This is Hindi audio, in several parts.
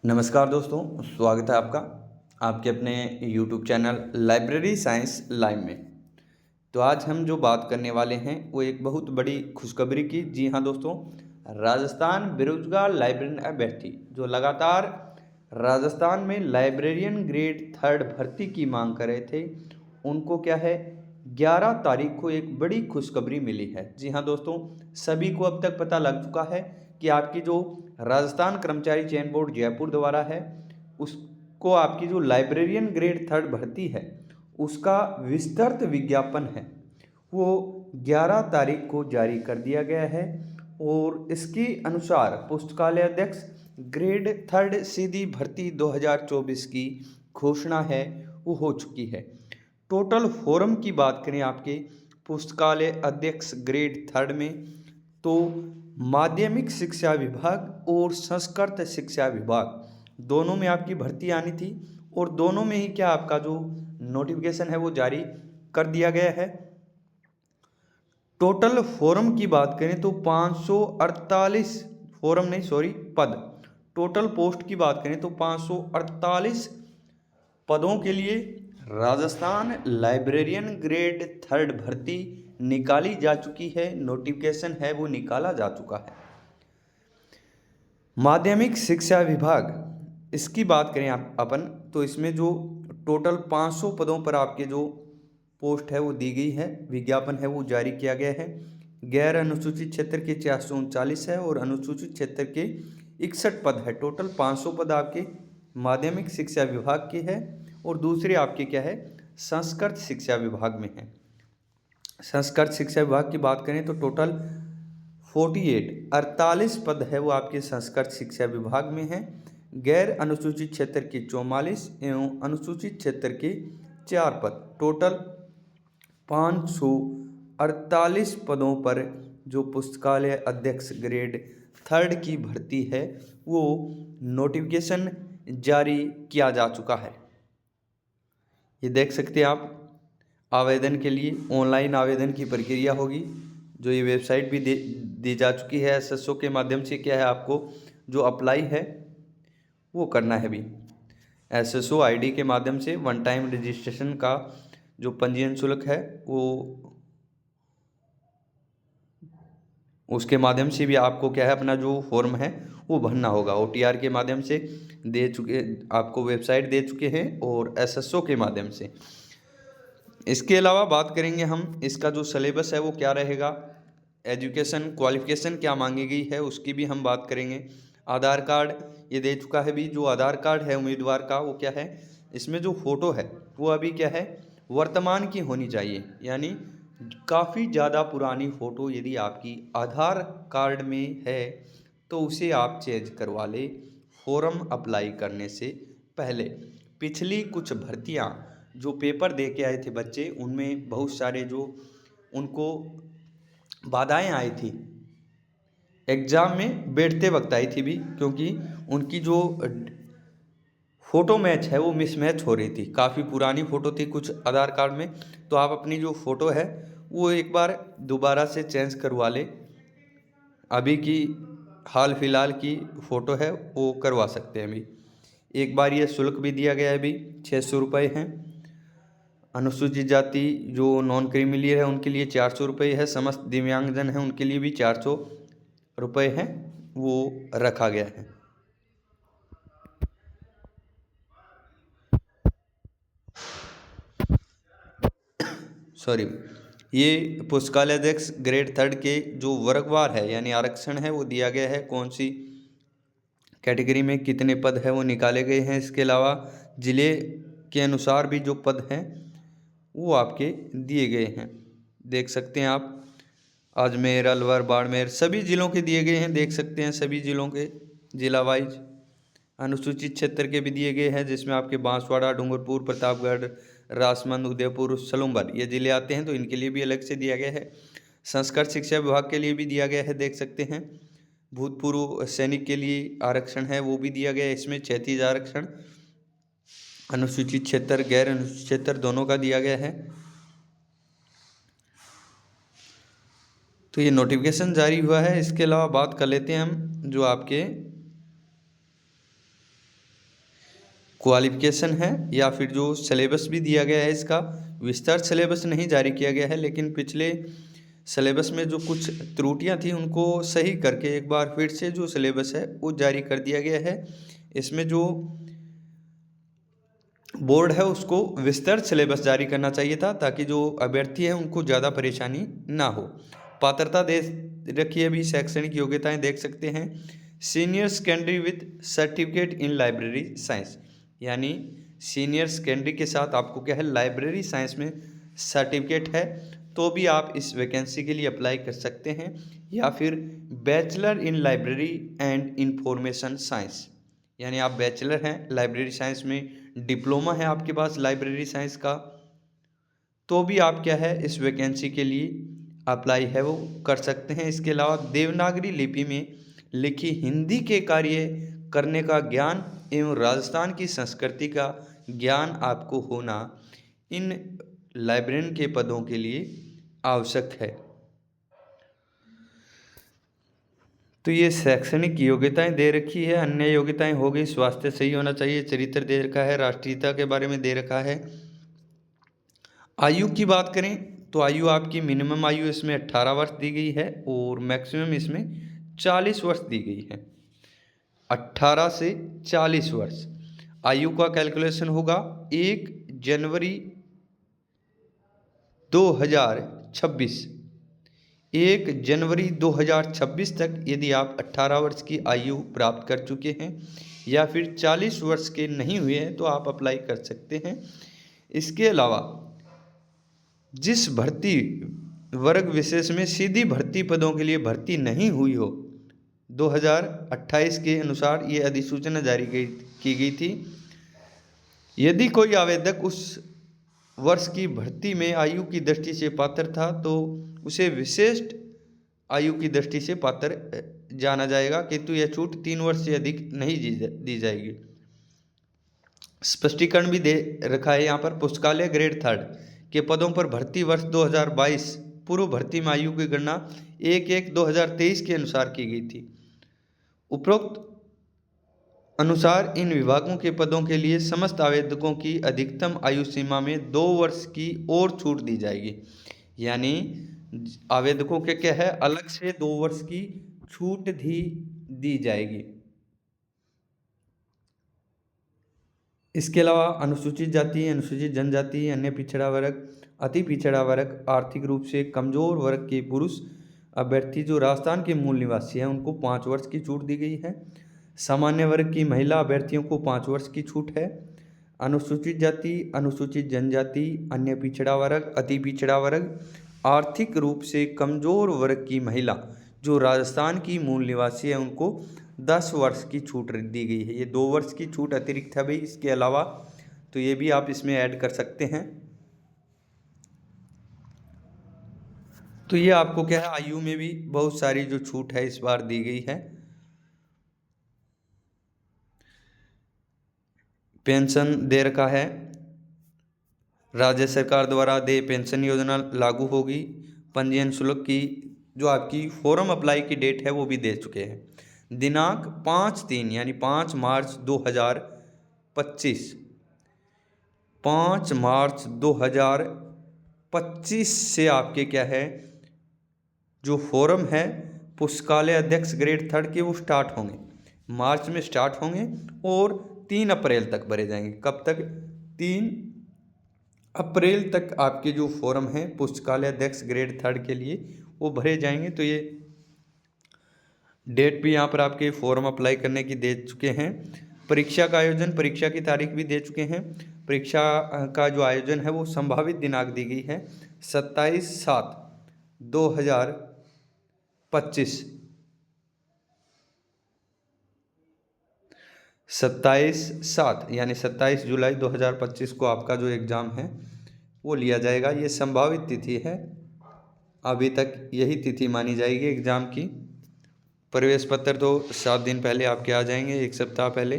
नमस्कार दोस्तों, स्वागत है आपका आपके अपने YouTube channel library science live में। तो आज हम जो बात करने वाले हैं वो एक बहुत बड़ी खुशखबरी की। जी हाँ दोस्तों, राजस्थान बेरोजगार लाइब्रेरियन अभ्यर्थी जो लगातार राजस्थान में लाइब्रेरियन ग्रेड 3 भर्ती की मांग कर रहे थे, उनको क्या है 11 तारीख को एक बड़ी खुशखबरी मिली है। जी हाँ दोस्तों, सभी को अब तक पता लग चुका है कि आपकी जो राजस्थान कर्मचारी चयन बोर्ड जयपुर द्वारा है, उसको आपकी जो लाइब्रेरियन ग्रेड 3 भर्ती है उसका विस्तृत विज्ञापन है वो 11 तारीख को जारी कर दिया गया है। और इसके अनुसार पुस्तकालय अध्यक्ष ग्रेड 3 सीधी भर्ती 2024 की घोषणा है वो हो चुकी है। टोटल फॉर्म की बात करें आपके पुस्तकालय अध्यक्ष ग्रेड 3 में, तो माध्यमिक शिक्षा विभाग और संस्कृत शिक्षा विभाग दोनों में आपकी भर्ती आनी थी और दोनों में ही क्या आपका जो नोटिफिकेशन है वो जारी कर दिया गया है। टोटल फॉर्म की बात करें तो 548 फॉर्म नहीं सॉरी पद, टोटल पोस्ट की बात करें तो 548 पदों के लिए राजस्थान लाइब्रेरियन ग्रेड 3 भर्ती निकाली जा चुकी है। नोटिफिकेशन है वो निकाला जा चुका है। माध्यमिक शिक्षा विभाग इसकी बात करें अपन तो इसमें जो टोटल 500 पदों पर आपके जो पोस्ट है वो दी गई है, विज्ञापन है वो जारी किया गया है। गैर अनुसूचित क्षेत्र के 439 है और अनुसूचित क्षेत्र के 61 पद है। टोटल 500 पद आपके माध्यमिक शिक्षा विभाग के है और दूसरे आपके क्या है संस्कृत शिक्षा विभाग में है। संस्कृत शिक्षा विभाग की बात करें तो टोटल 48 पद है वो आपके संस्कृत शिक्षा विभाग में है। गैर अनुसूचित क्षेत्र के 44 एवं अनुसूचित क्षेत्र के 4 पद, टोटल 548 पदों पर जो पुस्तकालय अध्यक्ष ग्रेड 3 की भर्ती है वो नोटिफिकेशन जारी किया जा चुका है। ये देख सकते हैं आप, आवेदन के लिए ऑनलाइन आवेदन की प्रक्रिया होगी। जो ये वेबसाइट भी दी जा चुकी है एसएसओ के माध्यम से, क्या है आपको जो अप्लाई है वो करना है भी एसएसओ आईडी के माध्यम से। वन टाइम रजिस्ट्रेशन का जो पंजीयन शुल्क है वो उसके माध्यम से भी आपको क्या है अपना जो फॉर्म है वो भरना होगा। ओटीआर के माध्यम से दे चुके, आपको वेबसाइट दे चुके हैं और एसएसओ के माध्यम से। इसके अलावा बात करेंगे हम इसका जो सिलेबस है वो क्या रहेगा, एजुकेशन क्वालिफिकेशन क्या मांगी गई है उसकी भी हम बात करेंगे। आधार कार्ड ये दे चुका है भी, जो आधार कार्ड है उम्मीदवार का वो क्या है, इसमें जो फ़ोटो है वो अभी क्या है वर्तमान की होनी चाहिए, यानी काफ़ी ज़्यादा पुरानी फ़ोटो यदि आपकी आधार कार्ड में है तो उसे आप चेंज करवा ले फॉर्म अप्लाई करने से पहले। पिछली कुछ भर्तियां जो पेपर दे के आए थे बच्चे, उनमें बहुत सारे जो उनको बाधाएं आई थी एग्ज़ाम में बैठते वक्त आई थी भी, क्योंकि उनकी जो फ़ोटो मैच है वो मिसमैच हो रही थी। काफ़ी पुरानी फ़ोटो थी कुछ आधार कार्ड में, तो आप अपनी जो फ़ोटो है वो एक बार दोबारा से चेंज करवा लें। अभी की हाल फिलहाल की फ़ोटो है वो करवा सकते हैं अभी। एक बार ये शुल्क भी दिया गया है अभी 600 रुपये हैं। अनुसूचित जाति जो नॉन क्रीमिलियर है उनके लिए 400 रुपये है। समस्त दिव्यांगजन हैं उनके लिए भी 400 रुपये हैं वो रखा गया है। सॉरी, ये पुस्तकालय अध्यक्ष ग्रेड 3 के जो वर्गवार है यानी आरक्षण है वो दिया गया है, कौन सी कैटेगरी में कितने पद है वो निकाले गए हैं। इसके अलावा ज़िले के अनुसार भी जो पद हैं वो आपके दिए गए हैं, देख सकते हैं आप। अजमेर, अलवर, बाड़मेर सभी ज़िलों के दिए गए हैं, देख सकते हैं सभी ज़िलों के जिला वाइज। अनुसूचित क्षेत्र के भी दिए गए हैं जिसमें आपके बांसवाड़ा, डूंगरपुर, प्रतापगढ़, राजसमंद, उदयपुर, सलूमबर ये ज़िले आते हैं, तो इनके लिए भी अलग से दिया गया है। संस्कृत शिक्षा विभाग के लिए भी दिया गया है, देख सकते हैं। भूतपूर्व सैनिक के लिए आरक्षण है वो भी दिया गया है, इसमें 36 आरक्षण अनुसूचित क्षेत्र गैर अनुसूचित क्षेत्र दोनों का दिया गया है। तो ये नोटिफिकेशन जारी हुआ है। इसके अलावा बात कर लेते हैं हम जो आपके क्वालिफिकेशन है या फिर जो सिलेबस भी दिया गया है, इसका विस्तृत सिलेबस नहीं जारी किया गया है, लेकिन पिछले सिलेबस में जो कुछ त्रुटियां थी उनको सही करके एक बार फिर से जो सिलेबस है वो जारी कर दिया गया है। इसमें जो बोर्ड है उसको विस्तृत सिलेबस जारी करना चाहिए था, ताकि जो अभ्यर्थी हैं उनको ज़्यादा परेशानी ना हो। पात्रता दे रखी है, अभी शैक्षणिक योग्यताएं देख सकते हैं। Senior secondary with certificate in library science, यानी सीनियर सेकेंडरी के साथ आपको क्या है, लाइब्रेरी साइंस में सर्टिफिकेट है तो भी आप इस वैकेंसी के लिए अप्लाई कर सकते हैं। या फिर bachelor in library and information science, यानी आप बैचलर हैं लाइब्रेरी साइंस में, डिप्लोमा है आपके पास लाइब्रेरी साइंस का, तो भी आप क्या है इस वैकेंसी के लिए अप्लाई है वो कर सकते हैं। इसके अलावा देवनागरी लिपि में लिखी हिंदी के कार्य करने का ज्ञान एवं राजस्थान की संस्कृति का ज्ञान आपको होना इन लाइब्रेरियन के पदों के लिए आवश्यक है। तो ये शैक्षणिक योग्यताएं दे रखी है। अन्य योग्यताएं हो गई, स्वास्थ्य सही होना चाहिए, चरित्र दे रखा है, राष्ट्रीयता के बारे में दे रखा है। आयु की बात करें तो आयु आपकी मिनिमम आयु इसमें 18 वर्ष दी गई है और मैक्सिमम इसमें 40 वर्ष दी गई है। 18 से 40 वर्ष आयु का कैलकुलेशन होगा 1 जनवरी 2026। 1 जनवरी 2026 तक यदि आप 18 वर्ष की आयु प्राप्त कर चुके हैं या फिर 40 वर्ष के नहीं हुए हैं तो आप अप्लाई कर सकते हैं। इसके अलावा जिस भर्ती वर्ग विशेष में सीधी भर्ती पदों के लिए भर्ती नहीं हुई हो, 2028 के अनुसार ये अधिसूचना जारी की गई थी। यदि कोई आवेदक उस वर्ष की भर्ती में आयु की दृष्टि से पात्र था तो उसे विशिष्ट आयु की दृष्टि से पात्र जाना जाएगा, किंतु यह छूट 3 वर्ष से अधिक नहीं दी जाएगी। स्पष्टीकरण भी दे रखा है यहाँ पर। पुस्तकालय ग्रेड 3 के पदों पर भर्ती वर्ष 2022 पूर्व भर्ती में आयु की गणना 1/1/2023 के अनुसार की गई थी। उपरोक्त अनुसार इन विभागों के पदों के लिए समस्त आवेदकों की अधिकतम आयु सीमा में 2 वर्ष की और छूट दी जाएगी, यानी आवेदकों के क्या है अलग से 2 वर्ष की छूट भी दी जाएगी। इसके अलावा अनुसूचित जाति, अनुसूचित जनजाति, अन्य पिछड़ा वर्ग, अति पिछड़ा वर्ग, आर्थिक रूप से कमजोर वर्ग के पुरुष अभ्यर्थी जो राजस्थान के मूल निवासी हैं उनको 5 वर्ष की छूट दी गई है। सामान्य वर्ग की महिला अभ्यर्थियों को 5 वर्ष की छूट है। अनुसूचित जाति, अनुसूचित जनजाति, अन्य पिछड़ा वर्ग, अति पिछड़ा वर्ग, आर्थिक रूप से कमजोर वर्ग की महिला जो राजस्थान की मूल निवासी है उनको 10 वर्ष की छूट दी गई है। ये 2 वर्ष की छूट अतिरिक्त है भाई, इसके अलावा तो ये भी आप इसमें ऐड कर सकते हैं। तो ये आपको क्या है आयु में भी बहुत सारी जो छूट है इस बार दी गई है। पेंशन दे रखा है, राज्य सरकार द्वारा देय पेंशन योजना लागू होगी। पंजीयन शुल्क की जो आपकी फॉर्म अप्लाई की डेट है वो भी दे चुके हैं। दिनांक 5/3 यानी 5 मार्च 2025, 5 मार्च 2025 से आपके क्या है जो फॉर्म है पुस्तकालय अध्यक्ष ग्रेड 3 के वो स्टार्ट होंगे, मार्च में स्टार्ट होंगे और 3 अप्रैल तक भरे जाएंगे। कब तक? 3 अप्रैल तक आपके जो फॉर्म हैं पुस्तकालय अध्यक्ष ग्रेड 3 के लिए वो भरे जाएंगे। तो ये डेट भी यहाँ पर आपके फॉर्म अप्लाई करने की दे चुके हैं। परीक्षा का आयोजन, परीक्षा की तारीख भी दे चुके हैं। परीक्षा का जो आयोजन है वो संभावित दिनांक दी गई है 27/7/2025, 27/7 यानी 27 जुलाई 2025 को आपका जो एग्ज़ाम है वो लिया जाएगा। ये संभावित तिथि है, अभी तक यही तिथि मानी जाएगी एग्ज़ाम की। प्रवेश पत्र तो 7 दिन पहले आपके आ जाएंगे, 1 सप्ताह पहले।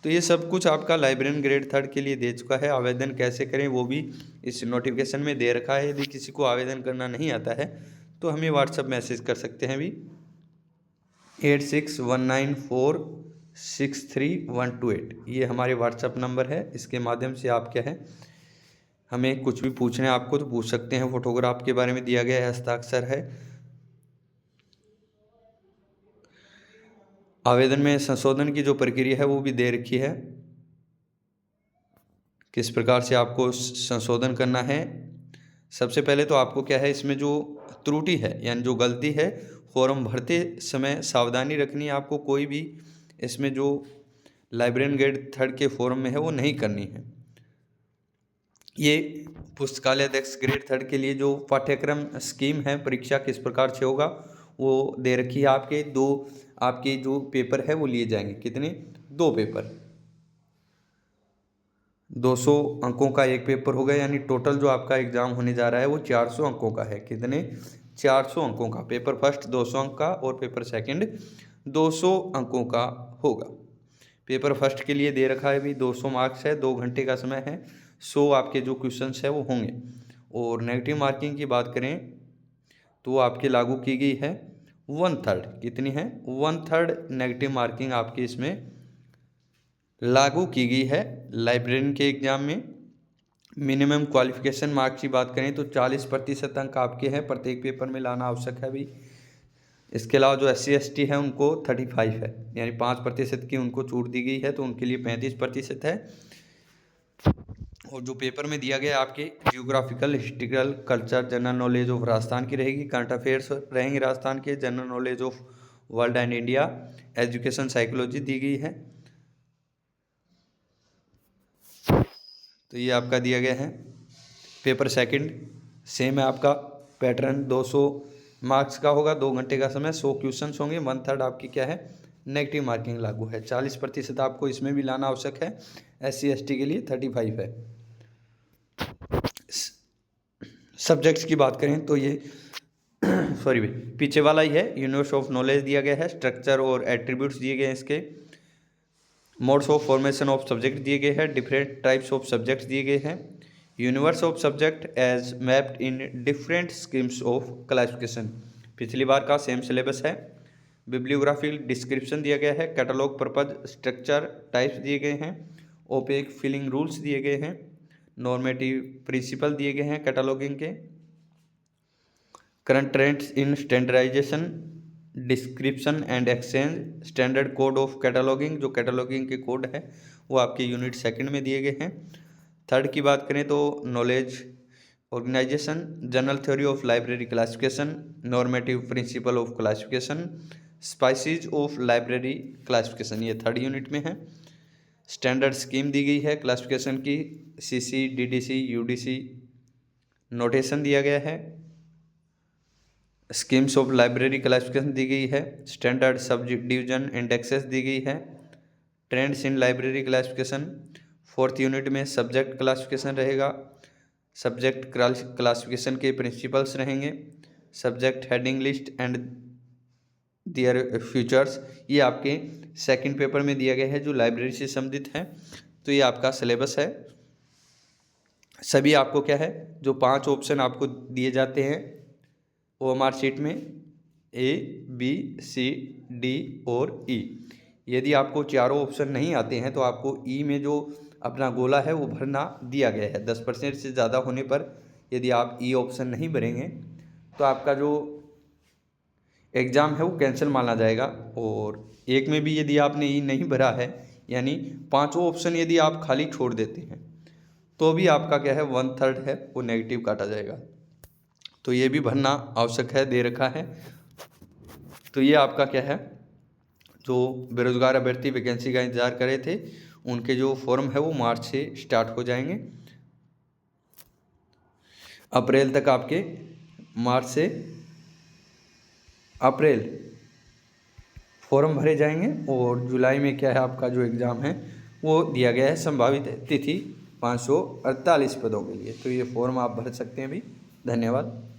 तो ये सब कुछ आपका लाइब्रेरियन ग्रेड 3 के लिए दे चुका है। आवेदन कैसे करें वो भी इस नोटिफिकेशन में दे रखा है। यदि किसी को आवेदन करना नहीं आता है तो हमें व्हाट्सएप मैसेज कर सकते हैं भी 861947 63128 ये हमारे व्हाट्सएप नंबर है। इसके माध्यम से आप क्या है, हमें कुछ भी पूछना है आपको तो पूछ सकते हैं। फोटोग्राफ के बारे में दिया गया है, हस्ताक्षर है। आवेदन में संशोधन की जो प्रक्रिया है वो भी दे रखी है, किस प्रकार से आपको संशोधन करना है। सबसे पहले तो आपको क्या है, इसमें जो त्रुटि है यानी जो गलती है, फॉर्म भरते समय सावधानी रखनी है आपको। कोई भी इसमें जो लाइब्रेरियन ग्रेड 3 के फॉर्म में है वो नहीं करनी है। ये पुस्तकालय अध्यक्ष ग्रेड 3 के लिए जो पाठ्यक्रम स्कीम है, परीक्षा किस प्रकार से होगा वो दे रखी है। आपके जो पेपर है वो लिए जाएंगे। कितने? 2 पेपर, 200 अंकों का एक पेपर होगा, यानी टोटल जो आपका एग्ज़ाम होने जा रहा है वो 400 अंकों का है। कितने? 400 अंकों का। पेपर फर्स्ट 200 अंक का और पेपर सेकंड 200 अंकों का होगा। पेपर फर्स्ट के लिए दे रखा है भी 200 मार्क्स है, 2 घंटे का समय है, 100 आपके जो क्वेश्चंस है वो होंगे। और नेगेटिव मार्किंग की बात करें तो आपके लागू की गई है 1/3। कितनी है? 1/3 नेगेटिव मार्किंग आपकी इसमें लागू की गई है लाइब्रेरियन के एग्ज़ाम में। मिनिमम क्वालिफिकेशन मार्क्स की बात करें तो 40% अंक आपके हैं, प्रत्येक पेपर में लाना आवश्यक है अभी। इसके अलावा जो SC ST है उनको 35 है, यानी 5% की उनको छूट दी गई है, तो उनके लिए 35% है। और जो पेपर में दिया गया आपके geographical, historical, culture, general knowledge of Rajasthan की रहेगी, करंट अफेयर्स रहेंगे राजस्थान के, general knowledge of world and India, education psychology दी गई है। तो ये आपका दिया गया है। पेपर सेकंड सेम है आपका पैटर्न, 200 मार्क्स का होगा, 2 घंटे का समय, 100 क्वेश्चंस होंगे, 1/3 आपकी क्या है, नेगेटिव मार्किंग लागू है। 40% आपको इसमें भी लाना आवश्यक है। SC ST के लिए 35 है। सब्जेक्ट्स की बात करें तो ये सॉरी भाई पीछे वाला ही है। यूनिवर्स ऑफ नॉलेज दिया गया है, स्ट्रक्चर और एट्रीब्यूट्स दिए गए हैं इसके, modes of formation of subject दिए गए हैं, डिफरेंट टाइप्स ऑफ सब्जेक्ट्स दिए गए हैं, universe of subject as mapped in different schemes of classification, पिछली बार का सेम सिलेबस है। बिब्लियोग्राफी डिस्क्रिप्शन दिया गया है, कैटलॉग पर्पज, स्ट्रक्चर टाइप्स दिए गए हैं, ओपेक फिलिंग रूल्स दिए गए हैं, नॉर्मेटिव प्रिंसिपल दिए गए हैं कैटलॉगिंग के, current trends in standardisation, description and exchange, standard code of cataloguing, जो कैटलॉगिंग के कोड है वो आपके यूनिट सेकंड में दिए गए हैं। थर्ड की बात करें तो knowledge organisation, general theory of library classification, normative principle of classification, species of library classification, ये थर्ड यूनिट में है। स्टैंडर्ड स्कीम दी गई है क्लासिफिकेशन की, CC, DDC, UDC नोटेशन दिया गया है, स्कीम्स ऑफ लाइब्रेरी क्लासिफिकेशन दी गई है, स्टैंडर्ड सब डिवीजन इंडेक्सेस दी गई है, trends in library classification. Fourth unit में सब्जेक्ट क्लासिफिकेशन रहेगा, सब्जेक्ट क्लासिफिकेशन के प्रिंसिपल्स रहेंगे, subject heading list and their futures, ये आपके सेकंड पेपर में दिया गया है जो लाइब्रेरी से संबंधित है। तो ये आपका सिलेबस है। सभी आपको क्या है, जो 5 ऑप्शन आपको दिए जाते हैं OMR शीट में, A, B, C, D और E। यदि आपको चारों ऑप्शन नहीं आते हैं तो आपको E में जो अपना गोला है वो भरना दिया गया है। 10% से ज़्यादा होने पर यदि आप E ऑप्शन नहीं भरेंगे तो आपका जो एग्ज़ाम है वो कैंसिल माना जाएगा। और एक में भी यदि आपने E नहीं भरा है, यानी 5 ऑप्शन यदि आप खाली छोड़ देते हैं तो भी आपका क्या है 1/3 है वो नेगेटिव काटा जाएगा। तो ये भी भरना आवश्यक है, दे रखा है। तो ये आपका क्या है, जो बेरोजगार अभ्यर्थी वैकेंसी का इंतजार कर रहे थे उनके जो फॉर्म है वो मार्च से स्टार्ट हो जाएंगे। अप्रैल तक आपके, मार्च से अप्रैल फॉर्म भरे जाएंगे और जुलाई में क्या है आपका जो एग्ज़ाम है वो दिया गया है। संभावित तिथि 548 पदों के लिए। तो ये फॉर्म आप भर सकते हैं भी। धन्यवाद।